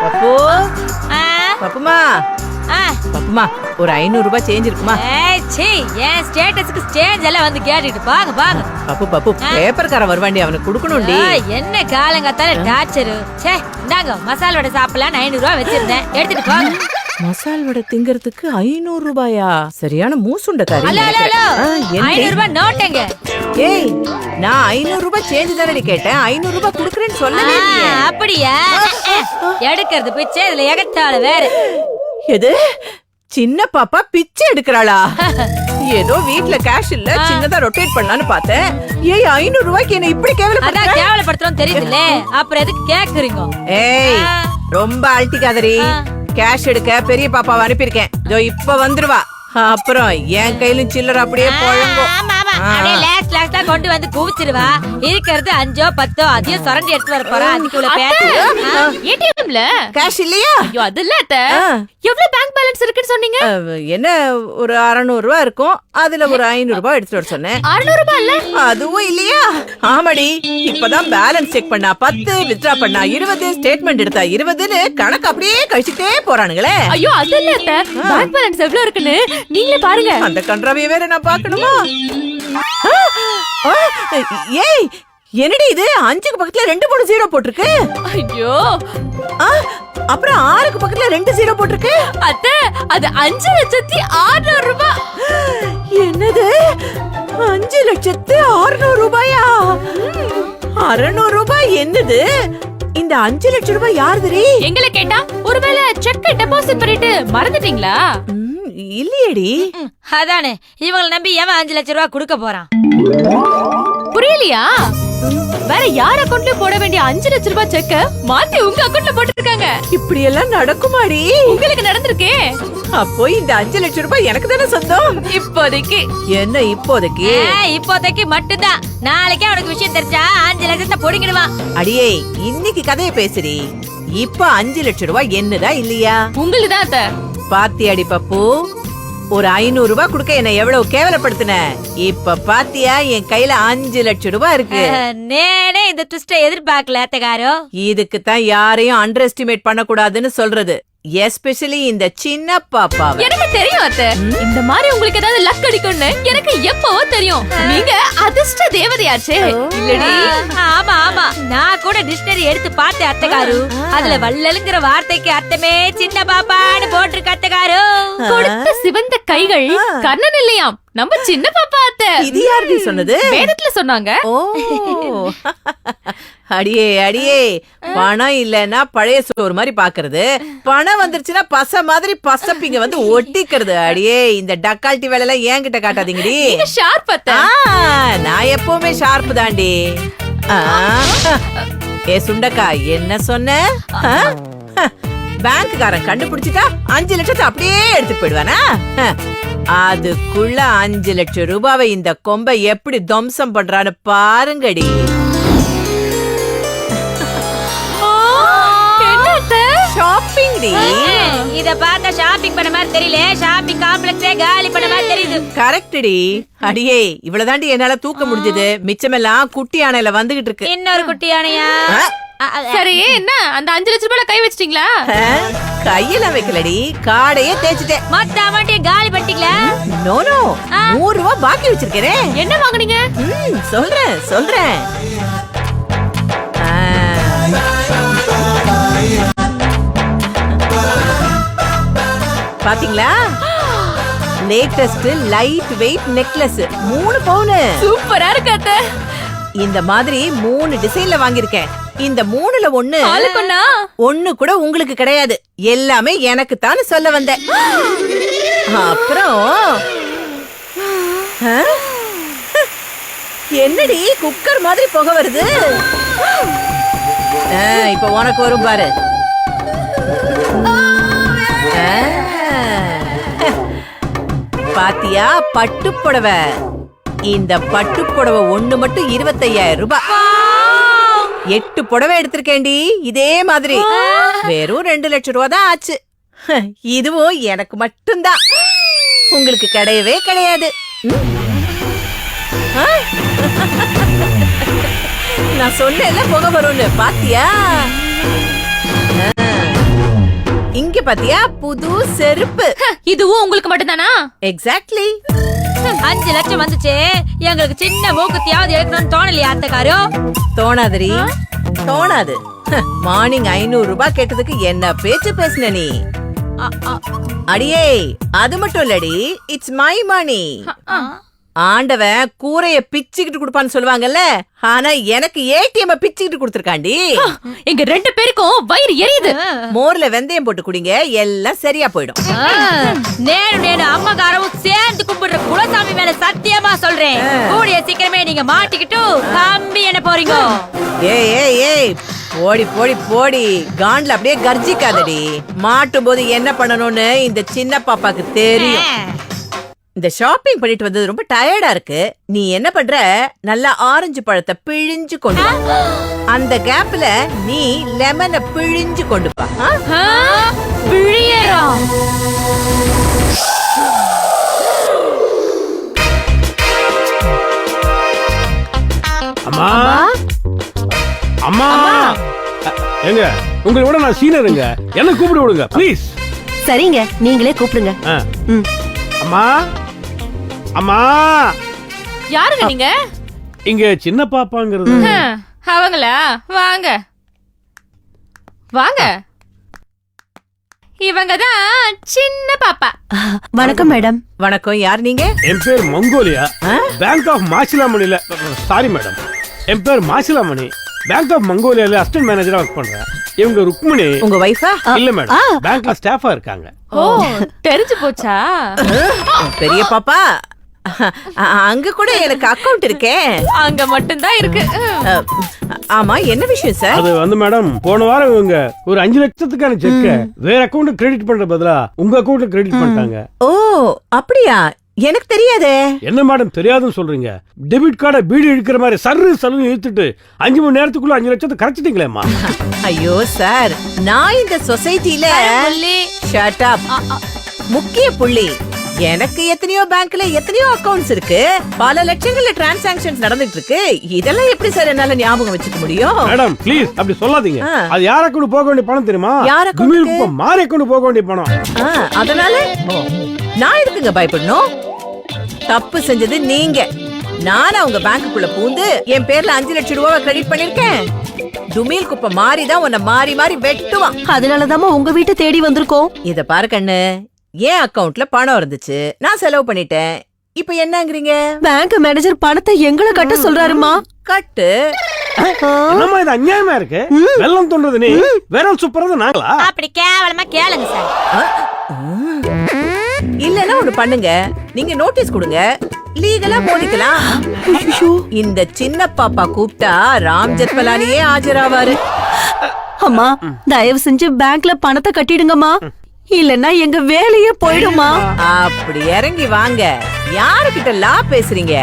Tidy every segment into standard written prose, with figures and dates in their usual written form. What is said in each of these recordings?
பப்பு பப்புமா பப்புமா ஒரு 500 ரூபாய் சேஞ்ச் இருக்குமா? என் ஸ்டேட்டஸ்க்கு சேஞ்ச் எல்லாம் வந்து கேட்டுட்டு பாங்க பாங்க. பப்பு பப்பு பேப்பர்காரன் வருவாண்டி, அவனுக்கு கொடுக்கணும்டி. என்ன காலங்காத்தால டார்ச்சரு. சே இந்தாங்க மசால் வடை சாப்பிடலாம் 500 ரூபாய் வச்சிருந்தேன், எடுத்துட்டு போங்க. மசால் வடை திங்கிறதுக்கு 500 ரூபாயா? சரியான மூசுண்டக்காரி. 500 ரூபாய் நோட்டங்க. ஏய் நான் 500 ரூபாய் சேஞ்ச் தானடி கேட்டேன், 500 ரூபாய் குடுக்குறேன்னு சொல்லவே இல்லையே. அப்படியா? எடுக்கிறது பிச்சை, இதுல எகத்தால வேற. எது சின்ன பாப்பா பிச்சை எடுக்கறாளா? ஏதோ வீட்ல கேஷ் இல்ல, சின்னதா ரொட்டேட் பண்ணலாம்னு பார்த்தேன். ஏய் 500 ரூபாய்க்கு என்ன இப்படி கேவலப்படுத்துற? அதான் கேவலப்படுத்துறோம் தெரியுதுல்ல, அப்புறம் எதுக்கு கேக்குறீங்க? ஏய் ரொம்ப அல்ட்டிக்காதரி. கேஷ் எடுக்க பெரிய பாப்பாவை அனுப்பியிருக்கேன், இதோ இப்ப வந்துருவா. அப்புறம் என் கையிலும் சில்லற அப்படியே போழங்கும். அப்படியே லாஸ்ட் லாஸ்டா கொண்டு வந்து குவிச்சிருவா. இருக்கிறது 5 10 அதையும் சுரண்டி எடுத்து வர போறா. அதுக்குள்ள ஏடிஎம்ல கேஷ் இல்லையா? ஐயோ அது இல்ல அத்தை. எவ்வளவு பேங்க் பேலன்ஸ் இருக்குன்னு சொன்னீங்க? என்ன ஒரு 600 ரூபாய் இருக்கும், அதுல ஒரு 500 ரூபாய் எடுத்துட்டு வர சொன்னேன். 600 ரூபாய் இல்ல? அதுவும் இல்லையா? ஆமாடி, இப்பதான் பேலன்ஸ் செக் பண்ணா 10, வித்ட்ரா பண்ணா 20, ஸ்டேட்மெண்ட் எடுத்தா 20ன்னு கணக்கு அப்படியே கழிச்சுட்டே போறானுங்களே. ஐயோ அது இல்ல அத்தை, பேங்க் பேலன்ஸ் எவ்வளவு இருக்குன்னு நீங்களே பாருங்க. அந்த கன்றாவிய வேற நான் பார்க்கணுமா? ஏய் என்னடி இது 5க்கு பக்கத்துல 2 3 0 போட்டுருக்கு. ஐயோ அப்புறம் 6க்கு பக்கத்துல 2 0 போட்டுருக்கு. அத்தை அது 5,600,000 ரூபாய். என்னது 5,600,000 ரூபாயா? 600 ரூபாய் என்னது? இந்த 5 லட்சம் ரூபாய் யாருதுரி? எங்களை கேட்டா ஒருவேளை செக் டெபாசிட் பண்ணிட்டு மறந்துட்டீங்களா? இல்லையேடி. அதானே இவங்களை நம்பி எவன் 5 லட்சம் ரூபாய் கொடுக்க போறான்? புரியலையா? வேற யார் அக்கவுண்ட்ல போட வேண்டிய 5 லட்சம் ரூபாய் செக்க மாத்தி உங்க அக்கவுண்ட்ல போட்டுருக்காங்க. இப்படி எல்லாம் நடக்குமாடி? உங்களுக்கு நடந்திருக்கே. அப்போ இந்த 5 லட்சம் ரூபாய் எனக்கு தானே சொந்தம் இப்போதைக்கு. என்ன இப்போதைக்கு? இப்போதைக்கு மட்டும்தான். நாளைக்கே அவனுக்கு விஷயம் தெரிஞ்சா 5 லட்சத்தை பொடிங்கிடுவான். அடியே இன்னைக்கு கதையை பேசுறி. இப்ப 5 லட்சம் ரூபாய் என்னதா இல்லையா? உங்களுதான் அத்தை. பாத்தியாடி பப்பு, ஒரு 500 ரூபாய் கொடுக்க என்ன எவ்வளவு கேவலப்படுத்தின. இப்ப பாத்தியா என் கையில 5 லட்சம் ரூபாய் இருக்கு. நேனே இந்த ட்விஸ்ட எதிர்பார்க்கல அத்தகாரோ. இதுக்கு தான் யாரையும் அண்டர் எஸ்டிமேட் பண்ண கூடாதுன்னு சொல்றது, எஸ்பெஷலி இந்த சின்ன பாப்பாவை. எனக்கு தெரியும் அத்தை, இந்த மாதிரி உங்களுக்கு ஏதாவது லக் அடிக்கும்னு எனக்கு எப்பவோ தெரியும். நீங்க அதிர்ஷ்ட தேவதையாச்சே இல்லடி? ஆமா ஆமா, நான் கூட டிக்ஷனரி எடுத்து பார்த்தேன் அத்தகாரு. அதுல வள்ளலுங்கிற வார்த்தைக்கு அர்த்தமே சின்ன பாப்பான்னு போட்டிருக்கு அத்தகாரு. கொடுத்த சிவந்த கைகள் கர்ணன் இல்லையாம், நம்ம சின்ன பாப்பா அத்தை. இது யாரு சொன்னது? வேதத்துல சொன்னாங்க. ஓ அடியே அடியே, பணம் இல்லன்னா பழைய சோறு மாதிரி பாக்குறது, பணம் வந்துருச்சுன்னா பச மாதிரி பசப்பிங்க வந்து ஒட்டிக்கிறது. அடியே இந்த டக்கால்ட்டி வேலை எல்லாம் என்கிட்ட காட்டாதீங்கடி. ஷார்ப் அத்தை. நான் எப்பவுமே ஷார்ப் தாண்டி. ஏ சுண்டக்கா என்ன சொன்ன? பேங்க்குக்காரன் கண்டுபிடிச்சிட்டா 5 லட்சத்தை அப்படியே எடுத்துட்டு போயிடுவானா? அதுக்குள்ள 5 லட்சம் ரூபாவை இந்த கொம்பை எப்படி துவம்சம் பண்றான்னு பாருங்கடி. Shopping D. இத பார்த்தா ஷாப்பிங் பண்ண மாதிரி தெரியல, ஷாப்பிங் காம்ப்ளெக்ஸே காலி பண்ண மாதிரி தெரியுது. கரெக்ட் டி. அடியே இவ்வளவுதாண்டி என்னால தூக்க முடிஞ்சது, மிச்சமெல்லாம் குட்டி யானையில வந்துகிட்டு இருக்கு. இன்னொரு குட்டி யானையா? சரி என்ன அந்த 5 லட்சம் ரூபாய் கை வச்சிட்டீங்களா? கையில வைக்கலடி, காடையே தேய்ச்சிட்டேன். மொத்த அமௌண்ட்டே காலி பண்ணிட்டீங்களா? நோ நோ, 100 ரூபாய் பாக்கி வச்சிருக்கேன். என்ன வாங்குனீங்க? சொல்றேன் சொல்றேன். பாத்தீங்களா, லேட்டஸ்ட் லைட் வெயிட் நெக்லஸ் 3 பவுன். சூப்பரா இருக்கு அத்தை. இந்த மாதிரி 3 டிசைன்ல வாங்கிருக்கேன். இந்த 3ல ஒண்ணு கூட உங்களுக்கு கிடையாது, எல்லாமே எனக்கு தான் சொல்ல வந்தேன். அப்புறம் என்னடி குக்கர் மாதிரி புகை வருது? இப்ப உனக்கு வரும் பாரு. பாத்தியா பட்டுப்புடவை? இந்த பட்டுப்புடவை ஒண்ணு மட்டும் 25,000 ரூபாய். 8 புடவை எடுத்திருக்கேன்டி இதே மாதிரி. வெறும் 2 லட்சம் ரூபா தான் ஆச்சு. இதுவும் எனக்கு மட்டும்தான், உங்களுக்கு கிடையவே கிடையாது. நான் சொன்னேன்ல புகை வரும்னு, பாத்தியா? பாத்தியா புது செருப்பு. இதுவும் உங்களுக்கு மட்டும்தானா? எக்ஸாக்ட்லி. 5 லட்சம் வந்துச்சு, எங்களுக்கு சின்ன மூக்குத்தியாவது எடுக்கணும்னு தோணலையா அத்தைக்காரோ? தோணாதரி, தோணாது. மார்னிங் 500 ரூபாய் கேட்டதுக்கு என்ன பேச்சு பேசுன நீ? அடியே, அது மட்டும் இல்லடி, இட்ஸ் மை மணி. ஆண்டவன் கூரைய பிச்சுக்கிட்டு கொடுப்பான்னு சொல்லுவாங்கல்ல, ஆனா எனக்கு ஏடிஎம் பிச்சுக்கிட்டு கொடுத்துருக்காண்டி. எங்க 2 பேருக்கும் வயிறு எரியுது. மோர்ல வெந்தயம் போட்டு குடிங்க, எல்லாம் சரியா போயிடும். நேரு அம்மாக்காரவும் சேர்ந்து கும்பிடுற குலசாமி மேல சத்தியமா சொல்றேன், கூடிய சீக்கிரமே நீங்க மாட்டிக்கிட்டு கம்பி என்ன போறீங்க. ஏய் ஏய் ஏய், போடி போடி போடி, காண்ட்ல அப்படியே கர்ஜிக்காதடி. மாட்டும் போது என்ன பண்ணணும்னு இந்த சின்ன பாப்பாக்கு தெரியும். இந்த ஷாப்பிங் பண்ணிட்டு வந்தது ரொம்ப டயர்டா இருக்கு. நீ என்ன பண்ற, நல்லா ஆரஞ்சு பழத்தை பிழிஞ்சு கொண்டு வா. அந்த கேப்ல நீ லெமனை பிழிஞ்சு கொண்டு வா. பிழியறோம். அம்மா அம்மா, எங்க உங்களை விட நான் சீனியருங்க, என்ன கூப்பிட விடுங்க ப்ளீஸ். சரிங்க, நீங்களே கூப்பிடுங்க. அம்மா அம்மா. யாருங்க நீங்க? இங்க சின்ன பாப்பாங்கிறது. அவங்களா? வாங்க வாங்க, இவங்கதான் சின்ன பாப்பா. வணக்கம் மேடம். வணக்கம், யார் நீங்க? என் பேர் மங்கோலியா, பேங்க் ஆஃப் மாசிலாமணில. சாரி மேடம், என் பேர் மாசிலாமணி, பேங்க் ஆஃப் மங்கோலியால அசிஸ்டன்ட் மேனேஜரா ஒர்க் பண்றேன். இவங்க ருக்மணி. உங்க வைஃபா? இல்ல மேடம், பேங்க்ல ஸ்டாஃபா இருக்காங்க. ஓ, தெரிஞ்சு போச்சா? பெரிய பாப்பா, அங்க கூட எனக்கு அக்கவுண்ட் இருக்கே. அங்க மட்டும்தான் இருக்கு. ஆமா, என்ன விஷயம் சார்? அது வந்து மேடம், போன வாரம் இவங்க ஒரு 5 லட்சத்துக்கான செக்க வேற அக்கவுண்ட் கிரெடிட் பண்ற பதிலா உங்க அக்கவுண்ட்ல கிரெடிட் பண்ணிட்டாங்க. ஓ அப்படியா? எனக்கு தெரியாதே. என்ன மேடம் தெரியாதுன்னு சொல்றீங்க? டெபிட் கார்டை பீடி இழுக்கிற மாதிரி சர்ரு சல்லுன்னு இழுத்துட்டு 5 மணி நேரத்துக்குள்ள 5 லட்சத்தை கரைச்சிட்டீங்களேம்மா. ஐயோ சார், நான் இந்த சொசைட்டில ஷட் அப். முக்கிய புள்ளி, எனக்கு எத்தனையோ பேங்க்ல எத்தனையோ அக்கவுண்ட்ஸ் இருக்கு, பல லட்சங்கள்ல டிரான்சாக்ஷன்ஸ் நடந்துட்டு இருக்கு. இதெல்லாம் எப்படி சார் என்னால ஞாபகம் வச்சுக்க முடியும்? மேடம் ப்ளீஸ் அப்படி சொல்லாதீங்க. அது யார அக்கவுண்ட் போக வேண்டிய பணம் தெரியுமா? யார் அக்கவுண்ட்? மாரி அக்கவுண்ட் போக வேண்டிய பணம். அதனால நான் எதுக்குங்க பயப்படணும்? தப்பு செஞ்சது நீங்க. நான் அவங்க பேங்க்குள்ள பூந்து என் பேர்ல 5 லட்சம் ரூபாவை கிரெடிட் பண்ணிருக்கேன். துமில் குப்பை மாறிதான் உன்னை மாறி மாறி வெட்டுவான். அதனாலதாம்மா உங்க வீட்டை தேடி வந்திருக்கோம். இத பாரு கண்ணு, என் அக்கவுண்ட்ல பணம் இருந்துச்சு, நான் செலவு பண்ணிட்டேன். இப்ப என்னங்கறீங்க? பேங்க் மேனேஜர் பணத்தை எங்களை கட்ட சொல்றாருமா. கட்டு. என்னம்மா இது அநியாயமா இருக்கு? வெள்ளம் தோன்றது நீ, வேற சூப்பரது நாங்களா? அப்படி கேவலமா கேளுங்க சார். இல்லன்னா ஒண்ணு பண்ணுங்க, நீங்க நோட்டீஸ் கொடுங்க, லீகலா மோதிக்கலாம். இந்த சின்ன பாப்பா கூப்பிட்டா ராம் ஜெத்மலானியே ஆஜராவாரு. அம்மா, தயவு செஞ்சு பேங்க்ல பணத்தை கட்டிடுங்கம்மா, இல்லன்னா எங்க வேலையே போயிடுமா. அப்படி இறங்கி வாங்க. யாருக்கிட்ட லா பேசுறீங்க?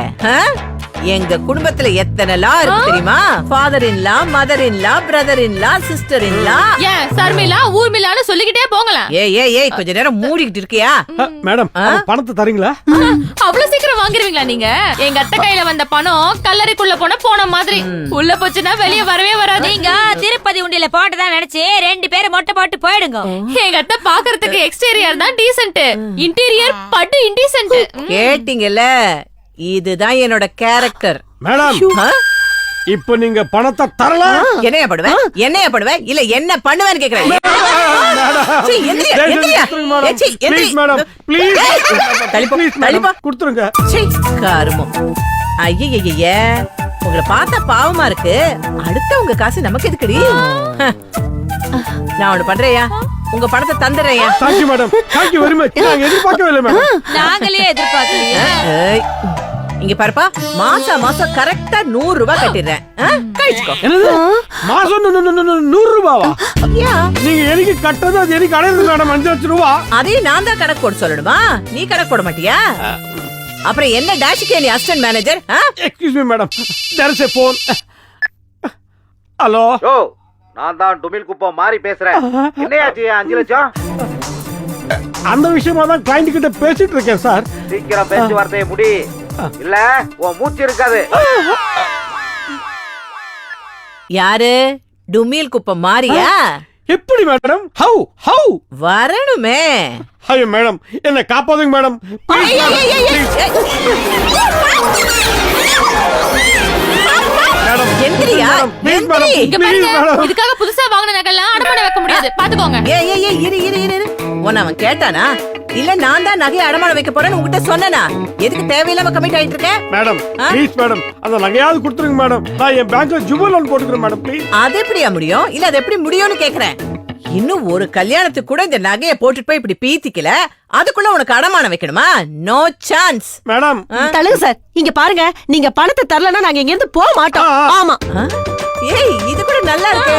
எங்க குடும்பத்துல எத்தனை லா இருக்கு தெரியுமா? Father in law, mother in law, brother in law, sister in law. ஏன் சர்மிலா ஊர்மிலான்னு சொல்லிக்கிட்டே போங்கலாம். ஏய் ஏய் ஏய், கொஞ்ச நேரம் மூடிக்கிட்டு இருக்கியா? மேடம், பணத்தை தரீங்களா? அவ்வளவு சீக்கிரம் வாங்கிருவீங்களா நீங்க? எங்க அத்தை கையில வந்த பணம் கல்லறைக்குள்ள போன மாதிரி உள்ள போச்சுன்னா வெளியே வரவே வராது. நீங்க திருப்பதி உண்டியில போட்டதா நினைச்சு 2 பேரும் மொட்டை போட்டு போயிடுங்க. எங்க அத்தை பாக்குறதுக்கு எக்ஸ்டீரியர் தான் டீசென்ட், இன்டீரியர் பட்டு இன்டீசென்ட். கேட்டீங்கல்ல, இதுதான் என்னோட கேரக்டர். மேடம், இப்ப நீங்க பணத்தை தரலாம். என்னையா பண்ணுவேன்? என்னையா பண்ணுவேன்? இல்ல என்ன பண்ணுவேன்னு கேக்குறேன். ஐய, உங்களை பார்த்தா பாவமா இருக்கு. அடுத்தவங்க காசு நமக்கு எதுக்குடி? நான் ஒண்ணு பண்றேயா, உங்க பணத்தை தந்துடுறேன். Thank you madam, thank you very much. நான் எதிர்பார்க்கவே இல்லை மேடம். நாங்களே எதிர்பார்க்கலையே. இங்க பாருப்பா, மாசம் கரெக்டா 100 ரூபாய் கட்டிடுறேன். கழிச்சுக்கோ. என்னது மாசம் 100 ரூபாவா? நீங்க எனக்கு கட்டது அது எனக்கு அடையுது மேடம், 5 லட்சம் ரூபா. அதையும் நான் தான் கணக்கு போட சொல்லணுமா? நீ கணக்கு போட மாட்டியா? அப்புறம் என்ன டாஷிக்கே நீ assistant manager? Excuse me madam, there is a phone. Hello, நான் தான் டுமில் குப்பம் மாறி பேசுறேன். என்னையாச்சு 5 லட்சம்? அந்த விஷயமா தான் கிளைண்ட் கிட்ட பேசிட்டு இருக்கேன் சார். சீக்கிரம் பேச்சுவார்த்தையை முடி, இல்ல உன் மூச்சு இருக்காது. யாரு? டுமில் குப்பம் மாறியா? எப்படி மேடம்? ஹவு வரணுமே. ஐயோ மேடம், என்ன காப்பாதுங்க மேடம். ஏய், ஏய், ஏய், ஏய், ஏய், ஏய். மேடம் எந்திரியா, ப்ளீஸ் மேடம், எந்திரி. இங்க ப்ளீஸ் பாருங்க, மேடம். இதுக்காக புதுசா வாங்கின நகைலாம் அடமான வைக்க முடியாது, பாத்துக்கோங்க. ஏய், ஏய், ஏய், இரு. உன்னை அவன் கேட்டானா? இல்ல நான் தான் நகையை அடமானம் வைக்க போறேன்னு உங்ககிட்ட சொன்னனா? எதுக்கு தேவையில்லாம கமிட் ஆயிட்டு இருக்க? மேடம் ப்ளீஸ் மேடம், அந்த நகையாவது கொடுத்துருங்க மேடம். நான் என் பேங்க்ல ஜுவல் லோன் போட்டுக்கிறேன் மேடம் ப்ளீஸ். அது எப்படியா முடியும்? இல்ல அது எப்படி முடியும்னு கேக்குறேன். இன்னும் ஒரு கல்யாணத்துக்கு கூட இந்த நகையை போட்டுட்டு போய் இப்படி பீத்திக்கல, அதுக்குள்ள உனக்கு அடமானம் வைக்கணுமா? No chance. மேடம் தலுங்க சார், இங்க பாருங்க, நீங்க பணத்தை தரலன்னா நாங்க இங்க இருந்து போக மாட்டோம். ஆமா. ஏய், இது கூட நல்லா இருக்கு.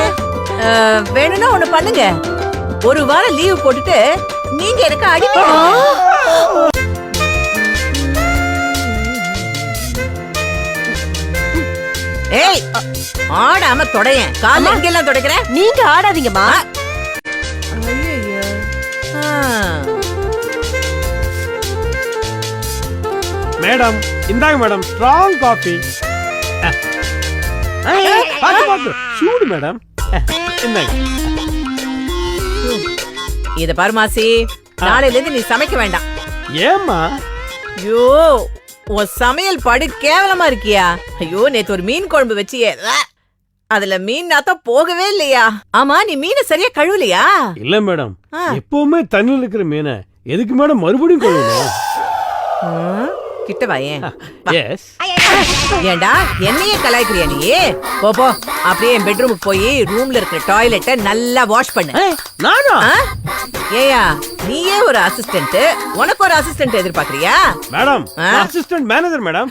வேணும்னா ஒண்ணு பண்ணுங்க, ஒரு வாரம் லீவ் போட்டுட்டு நீங்க எனக்கு அடிமை. ஏய், ஆடாம தொடையேன். கால்ல எங்கெல்லாம் தொடைக்கிற? நீங்க ஆடாதீங்கம்மா. ஐயையோ. மேடம் இந்தாங்க மேடம், ஸ்ட்ராங் காஃபி. பாத்து சூடு மேடம். இந்தாங்க. இத பாரு மாசி, நாளையில இருந்து நீ சமைக்க வேண்டாம். ஏம்மா? ஐயோ, உன் சமையல் படு கேவலமா இருக்கியா? ஐயோ, நேத்து ஒரு மீன் குழம்பு வச்சியே, அதுல மீன் நாத்தம் போகவே இல்லையா? ஆமா, நீ மீனை சரியா கழுவலையா? இல்ல மேடம், எப்பவுமே தண்ணியில் இருக்கிற மீனை எதுக்கு மேடம் மறுபடியும் கழுவணும்? கிட்ட வாயேன். எஸ். ஏண்டா என்னையே கலாய்க்கிறியா நீ? போ அப்படியே என் பெட்ரூமுக்கு போய் ரூம்ல இருக்கிற டாய்லெட்டை நல்லா வாஷ் பண்ணு. நானா? ஏயா, நீயே ஒரு அசிஸ்டன்ட், உனக்கு ஒரு அசிஸ்டன்ட் எதிர்பார்க்கறியா? Madam assistant manager madam.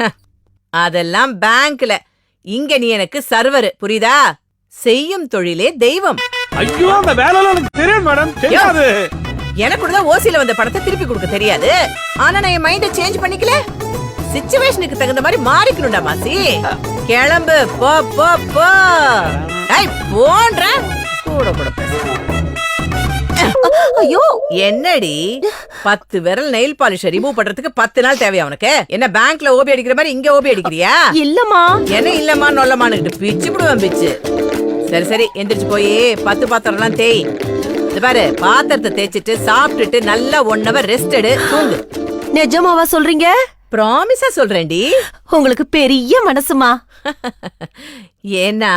அதெல்லாம் பேங்க்ல. இங்க நீ எனக்கு சர்வர், புரியுதா? செய்யும் தொழிலே தெய்வம். ஐயோ, அந்த வேலைலாம் எனக்கு தெரியும் மேடம். தெரியாது. எனக்கு கூட ஓசில வந்த படத்தை திருப்பி கொடுக்க தெரியாது. ஆனா நான் என் மைண்ட சேஞ்ச் பண்ணிக்கல. சிச்சுவேஷனுக்கு தகுந்த மாதிரி மாறிக்கணும்டா மாசி. கிளம்பு, போ போ போ. ஐ போன்ற கூட ஐயோ, என்னடி 10 விரல் நெயில் பாலிஷ் ரிமூவ் பண்றதுக்கு 10 நாள் தேவையா உனக்கு? என்ன பேங்க்ல ஓபி அடிக்கிற மாதிரி இங்க ஓபி அடிக்கிறியா? இல்லம்மா. என்ன இல்லம்மா நொல்லமான்னு பிச்சு விடுவேன் பிச்சு. சரி எந்திரிச்சு போய் 10 பாத்திரம்லாம் தேய். இது பாரு, பாத்திரத்தை தேய்ச்சிட்டு சாப்பிட்டுட்டு நல்லா 1 hour ரெஸ்ட் எடு, தூங்கு. நிஜமாவா சொல்றீங்க? ப்ராமிஸா சொல்றேன்டி. உங்களுக்கு பெரிய மனசுமா. ஏன்னா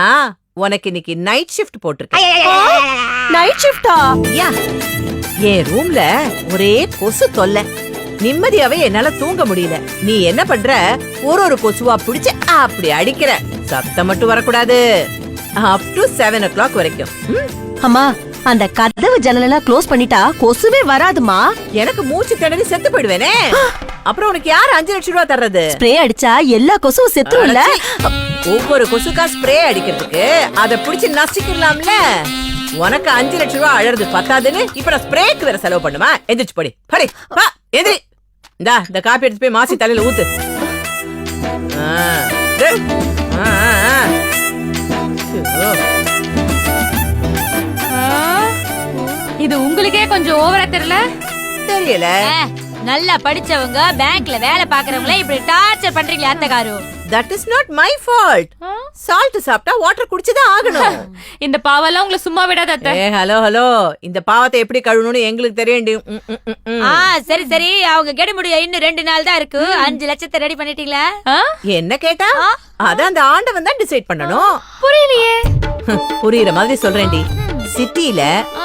உனக்கு இன்னைக்கு நைட் ஷிஃப்ட் போட்டிருக்கேன். நைட் ஷிஃப்டா? யா, என் ரூம்ல ஒரே கொசு தொல்லை. நிம்மதியாவே என்னால தூங்க முடியல. நீ என்ன பண்ற? ஒரு கொசுவா பிடிச்சு அப்படி அடிக்கிற. சத்தம் மட்டும் வரக்கூடாது. அப் டு 7 o'clock வரைக்கும். அம்மா, அந்த கதவு ஜன்னலெல்லாம் க்ளோஸ் பண்ணிட்டா கொசுவே வராதுமா. எனக்கு மூச்சு திணறி செத்து போயிடுவேனே. அப்புறம் உனக்கு யாரு 5 லட்சம் ரூபாய் தர்றது? ஸ்ப்ரே அடிச்சா எல்லா கொசுவும் செத்துரும்ல. ஒவ்வொரு கொசுக்கா ஸ்ப்ரே அடிக்கிறதுக்கு அத புடிச்சு நசிக்கலாம்ல. உனக்கு 5 லட்சம் ரூபாய் அழறது பத்தாதுன்னு இப்ப நான் ஸ்ப்ரேக்கு வேற செலவு பண்ணுமா? எந்திரிச்சு படி படி பா, எந்திரி. இந்த காப்பி எடுத்து போய் மாசி தலையில ஊத்து. இது உங்களுக்கே கொஞ்சம் ஓவரா தெரியல? தெரியல. நல்லா படிச்சவங்க பேங்க்ல வேலை பாக்குறவங்களே இப்படி டார்ச்சர் பண்றீங்களே அத்தகாரு. That is not my fault. Salt சாப்பிட்டா வாட்டர் குடிச்சுதான் ஆகணும். இந்த பாவெல்லாம் உங்களை சும்மா விடாத அத்தை. ஹலோ, இந்த பாவத்தை எப்படி கழுவணும்னு எங்களுக்கு தெரியும். சரி அவங்க கெட முடிய இன்னும் 2 நாள் தான் இருக்கு. 5 லட்சத்தை ரெடி பண்ணிட்டீங்களா? என்ன கேட்டா? அதான் அந்த ஆண்டவன் தான் டிசைட் பண்ணணும். புரியலையே. புரியுற மாதிரி சொல்றேன்டி. சிட்டில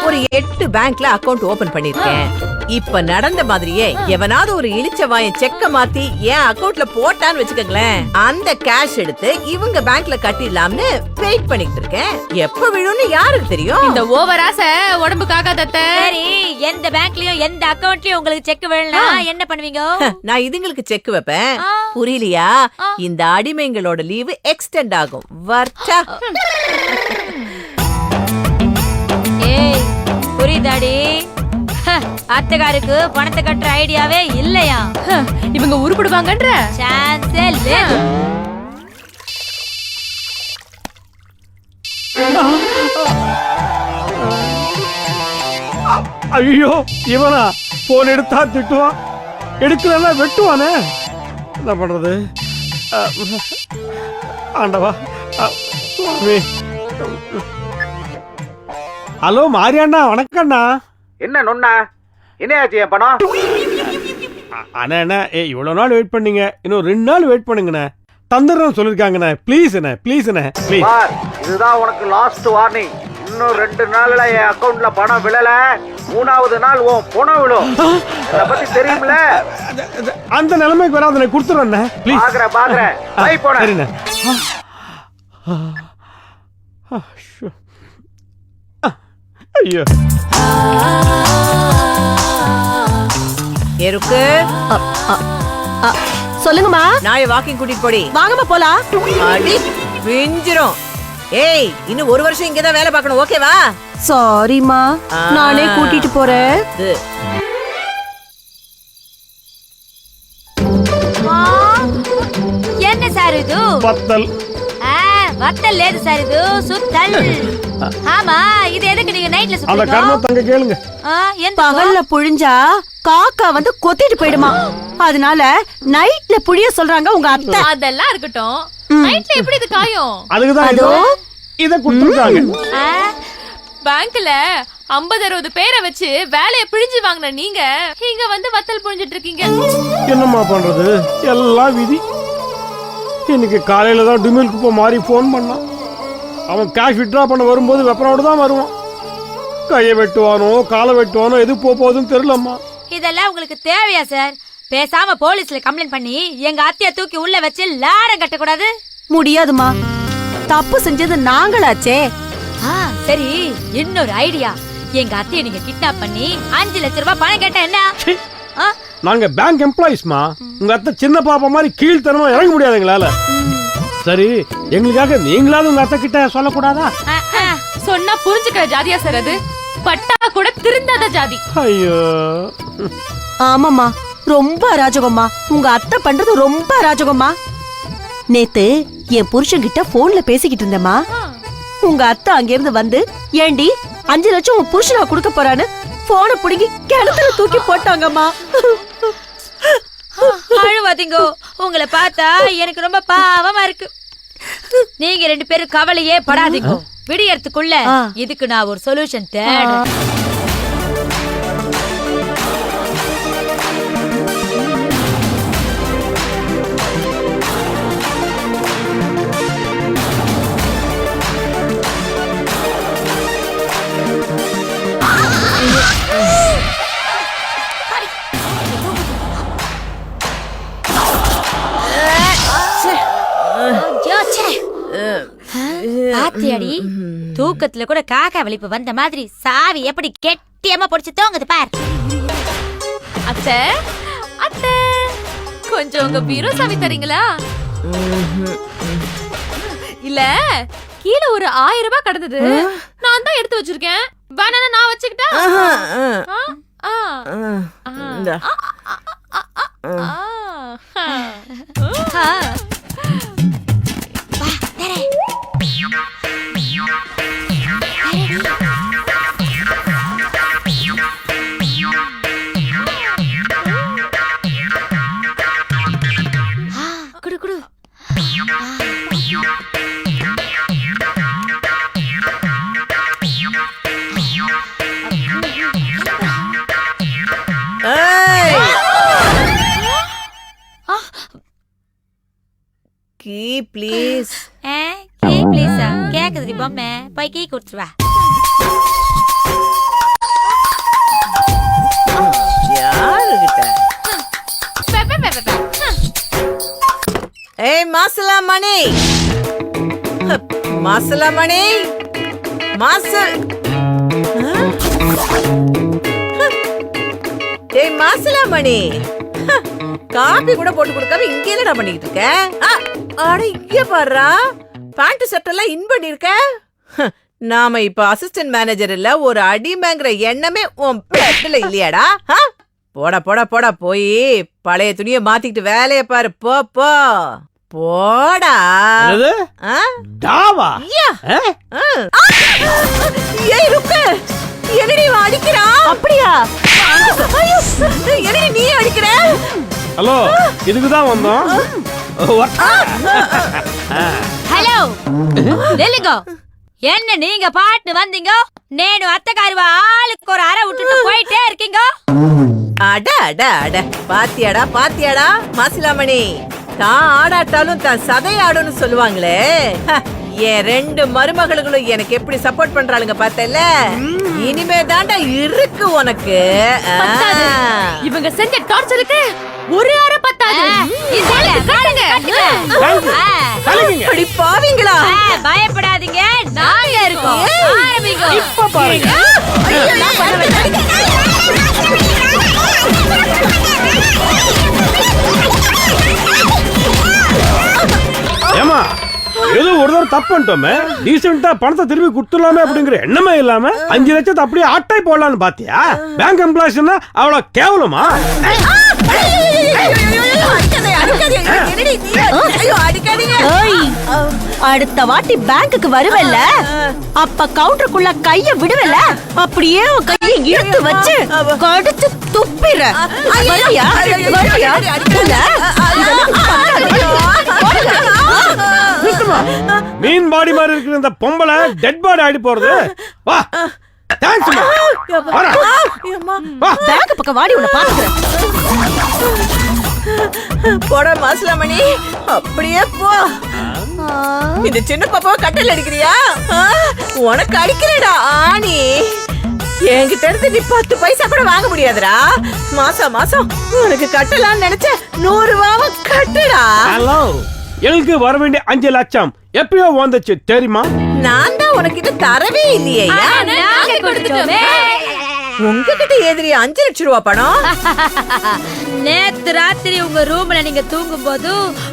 ஒரு 8 பேங்க்ல அக்கவுண்ட் ஓபன் பண்ணிருக்கேன். இப்ப நடந்த மாதிரியே எவனாவது ஒரு இழிச்ச வாயன் செக்க மாத்தி என் அக்கவுண்ட்ல போட்டான்னு வச்சுக்கங்களேன், அந்த கேஷ் எடுத்து இவங்க பேங்க்ல கட்டிடலாம்னு வெயிட் பண்ணிட்டு இருக்கேன். எப்ப விழும்னு யாருக்கு தெரியும்? இந்த ஓவர் ஆசை உடம்புக்காக அத்தை. சரி, எந்த பேங்க்லயும் எந்த அக்கவுண்ட்லயும் உங்களுக்கு செக் வேணும்னா என்ன பண்ணுவீங்க? நான் இதுங்களுக்கு செக் வைப்பேன். புரியலையா? இந்த அடிமைங்களோட லீவு எக்ஸ்டெண்ட் ஆகும். வர்ச்சா. ஏய், புரியுதாடி? அத்தகாருக்கு பணத்தை கட்டுற ஐடியாவே இல்லையா? இவங்க உருப்படுவாங்கன்ற சான்ஸே இல்ல. ஐயோ, இவனா போன் எடுத்தா திட்டுவான், எடுக்கலன்னா வெட்டுவானே. என்ன பண்றது? ஆண்டவா, சுவாமி. ஹலோ மாரியாண்ணா வணக்கம்ண்ணா. என்ன நொண்ணா? என்னையாச்சு என் பணம்? அண்ணா இவ்வளோ நாள் வெயிட் பண்ணீங்க, இன்னும் 2 நாள் வெயிட் பண்ணுங்கண்ணே. தந்துடுறேன்னு சொல்லியிருக்காங்கண்ணே. ப்ளீஸ்ண்ணே ப்ளீஸ்ண்ணே ப்ளீஸ். பார், இதுதான் உனக்கு லாஸ்ட் வார்னிங். இன்னும் 2 நாள்ல என் அக்கவுண்ட்ல பணம் விழல, 3வது நாள் உன் பணம் விழும். இத பத்தி தெரியும்ல? அந்த நிலைமைக்கு வராதுண்ணே, கொடுத்துறேண்ணே ப்ளீஸ். பாக்குறேன் பை போன. சரிண்ணே. ஐயோ எருக்கு சொல்லுங்கம்மா. நாயை வாக்கிங் கூட்டிட்டு போடி. வாங்கம்மா போலாம். அடி பிஞ்சிரும். ஏய், இன்னும் 1 வருஷம் இங்கதான் வேலை பார்க்கணும், ஓகேவா? சாரிம்மா, நானே கூட்டிட்டு போறேன். என்ன சார் இது? பத்தல். வத்தல் லேது சார், இது சுத்தல். ஆமா, இது எதுக்கு நீங்க நைட்ல அந்த சுத்தீங்க? கர்மம் தங்க கேளுங்க. பகல்ல புழிஞ்சா காக்கா வந்து கொத்திட்டு போயிடுமா, அதனால நைட்ல புழிய சொல்றாங்க உங்க அத்தை. அதெல்லாம் இருக்கட்டும், நைட்ல எப்படி இது காயும்? அதுக்குதான் இத கொடுத்துருக்காங்க. பேங்க்ல 50-60 பேரை வச்சு வேலைய பிழிஞ்சு வாங்கின நீங்க இங்க வந்து வத்தல் புழிஞ்சிட்டு இருக்கீங்க. என்னம்மா பண்றது, எல்லாம் விதி. இன்னைக்கு காலையில தான் டுமில் குப்பை மாறி போன் பண்ணான். அவன் கேஷ் வித்ட்ரா பண்ண வரும்போது வெப்பனோடு தான் வருவான். கையை வெட்டுவானோ காலை வெட்டுவானோ எது போகுதுன்னு தெரியலம்மா. இதெல்லாம் உங்களுக்கு தேவையா சார்? பேசாம போலீஸ்ல கம்ப்ளைண்ட் பண்ணி எங்க அத்தைய தூக்கி உள்ள வச்சு லாடம் கட்ட கூடாது? முடியாதுமா, தப்பு செஞ்சது நாங்களாச்சே. சரி, இன்னொரு ஐடியா. எங்க அத்தைய நீங்க கிட்னாப் பண்ணி 5 லட்சம் ரூபாய் பணம் கேட்டா என்ன? நாங்க பேங்க் எம்ப்ளாயிஸ்மா. உங்க அத்தை சின்ன பாப்பா மாதிரி கீழ்த்தனமா இறங்க முடியாது எங்களால. சரி, எங்களுக்காக நீங்களாவது உங்க அத்தை கிட்ட சொல்லக்கூடாதா? சொன்னா புரிஞ்சுக்கிற ஜாதியா சார் அது? பட்டா கூட திருந்தாத ஜாதி. ஐயோ. ஆமாம்மா, ரொம்ப அராஜகம்மா. உங்க அத்தை பண்றது ரொம்ப அராஜகம்மா. நேத்து என் புருஷன் கிட்ட போன்ல பேசிக்கிட்டு இருந்தேம்மா. உங்க அத்தை அங்கிருந்து வந்து, ஏண்டி 5 லட்சம் உன் புருஷனா கொடுக்க போறான்னு போனை புடுங்கி கிணத்துல தூக்கி போட்டாங்கம்மா. அழுவாதீங்கோ, உங்களை பார்த்தா எனக்கு ரொம்ப பாவமா இருக்கு. நீங்க 2 பேரும் கவலையே படாதீங்க. விடியறதுக்குள்ள இதுக்கு நான் ஒரு சொல்யூஷன் தேடுறேன். பாத்தியாடி, தூக்கத்துல கூட காக்கா வலிப்பு வந்த மாதிரி சாவி எப்படி கெட்டியமா பொடிச்சு தூங்குது பார். அத்தை அத்தை, கொஞ்சம் உங்க பீரோ சாவி தரீங்களா? இல்ல, கீழ ஒரு 1000 ரூபாய் கடந்தது, நான் தான் எடுத்து வச்சிருக்கேன். வேணா நான் வச்சுக்கிட்டா? குடு குடு. Key please. கீ ப்ளீஸா? கேக்குது பொம்மை, போய் கீ குடுத்து வா. யாருகிட்ட? ஏய் மசாலா மணி, மசாலா மணி, ஏய் மசாலா மணி, காபி கூட போட்டு கொடுக்காம இங்க என்னடா பண்ணிட்டு இருக்க? அட இங்க பாருடா, பேண்ட் ஷர்ட் எல்லாம் இன் பண்ணிருக்க. நாம இப்ப அசிஸ்டன்ட் மேனேஜர் இல்ல, ஒரு அடிமேங்கிற எண்ணமே உன் பிளட்ல இல்லையாடா? போடா போடா போடா, போய் பழைய துணியை மாத்திக்கிட்டு வேலைய பாரு. போ போ போடா. ஏய் ருக்கு, என்னடி அடிக்கிறா? அப்படியா? என்னடி நீ அடிக்கிற? ஹலோ, இதுக்குதான் வந்தோம். ஹலோ, நில்லுங்க. என்ன நீங்க பாட்டு வந்தீங்க, నేను అత్తగారు ఆளுக்கு ஒரு அறை விட்டுட்டு போயிட்டே இருக்கீங்க. அட அட அட பாத்தியாடா பாத்தியாடா மாசிலாமணி, தான் ஆடாட்டாலும் தான் சதை ஆடும்னு சொல்லுவாங்களே. என் ரெண்டு மருமகளும் எனக்கு எப்படி சப்போர்ட் பண்றாளுங்க பார்த்தல. இனிமே தாண்டா இருக்கு உனக்கு. இவங்க செஞ்ச டார்ச்சருக்கு ஒரு அரை பத்தாது. அப்படி பாவீங்களா? பயப்படாதீங்க, நாங்க இருக்கோம். ஆரம்பிங்க. இப்ப பாருங்க. ஏமா ஏதோ ஒரு தடவை தப்பு பண்ணிட்டோமே, டீசெண்டா பணத்தை திருப்பி கொடுத்துடலாமே அப்படிங்கிற எண்ணமே இல்லாம 5 லட்சத்தை அப்படியே ஆட்டை போடலான்னு பாத்தியா? பேங்க் எம்ப்ளாய்ஸ்னா அவ்வளவு கேவலமா? ஏய், அடுத்த வாட்டி பேங்க்குக்கு வருவல்ல, அப்ப கவுண்டருக்குள்ள கைய விடுவல்ல, அப்படியே உன் கையை இழுத்து வச்சு கடிச்சு துப்பிற. வருவியா? வருவியா? மீன் பாடி மாதிரி இருக்கிற இந்த பொம்பளை டெட் பாடி ஆடி போறது. வா தேங்க்ஸ் வா. பேங்க் பக்கம் வாடி உன்னை பாத்துக்கிறேன். போட மாசிலாமணி, அப்படியே போ. இந்த சின்ன பாப்பாவை கட்டல் அடிக்கிறியா? உனக்கு அடிக்கிறடா ஆணி. என்கிட்ட இருந்து நீ 10 பைசா கூட வாங்க முடியாதுடா. மாசம் மாசம் உனக்கு கட்டலான்னு நினைச்ச 100 ரூபாவை கட்டுடா. ஹலோ, எனக்கு வர வேண்டிய 5 லட்சம் எப்பயோ வந்துச்சு தெரியுமா? நான் தான் உனக்கு இது தரவே இல்லையே. நாங்க கொடுத்துட்டோமே. உங்ககிட்ட எதிரி 5 லட்சம் ரூபாய் பணம். நேத்து ராத்திரி உங்க ரூம்ல நீங்க தூங்கும் போது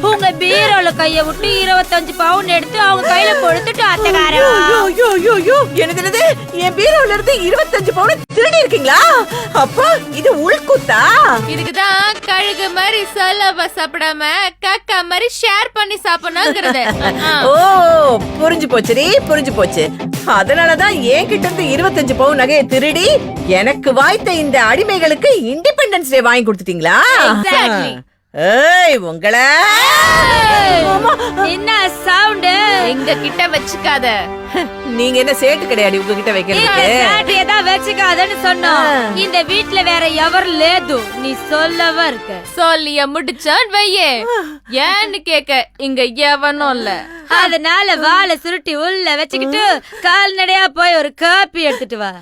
உங்க பீரோல கைய விட்டு 25 பவுன் எடுத்து அவங்க கையில கொடுத்துட்டு அத்தகாரன். என்னது? என் பீரோல இருந்து 25 பவுன் திருடி இருக்கீங்களா? அப்போ இது உள்குத்தா? இதுக்குதான் கழுகு மாதிரி சொல்ல சாப்பிடாம காக்கா மாதிரி ஷேர் பண்ணி சாப்பிடணுங்கிறது. ஓ, புரிஞ்சு போச்சுடி, புரிஞ்சு போச்சு. அதனாலதான் என்கிட்ட இருந்து 25 பவுன் நகையை திருடி எனக்கு வாய்த்த இந்த அடிமைகளுக்கு இண்டிபெண்டன்ஸ் டே வாங்கி கொடுத்துட்டீங்களா? Exactly. ஏய் உங்கள என்ன சவுண்ட்? எங்க கிட்ட வச்சுக்காத. நீங்க என்ன சேட்டு கிடையாது உங்ககிட்ட வைக்கிறதுக்கு? சாட்டியதான் வச்சுக்காதன்னு சொன்னோம். இந்த வீட்ல வேற எவர் லேது, நீ சொல்லவா இருக்க. சொல்லிய முடிச்சான் வையே. ஏன்னு கேக்க இங்க எவனும் இல்ல. அதனால வாழை சுருட்டி உள்ள வச்சுக்கிட்டு கால்நடையா போய் ஒரு காப்பி எடுத்துட்டு வா.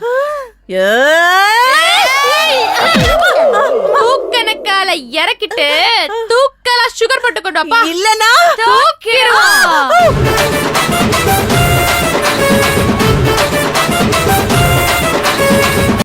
தூக்கணக்கால இறக்கிட்டு தூக்கலா சுகர் போட்டு கொண்டு வாப்பா. இல்லனா தூக்கிடுவோம்.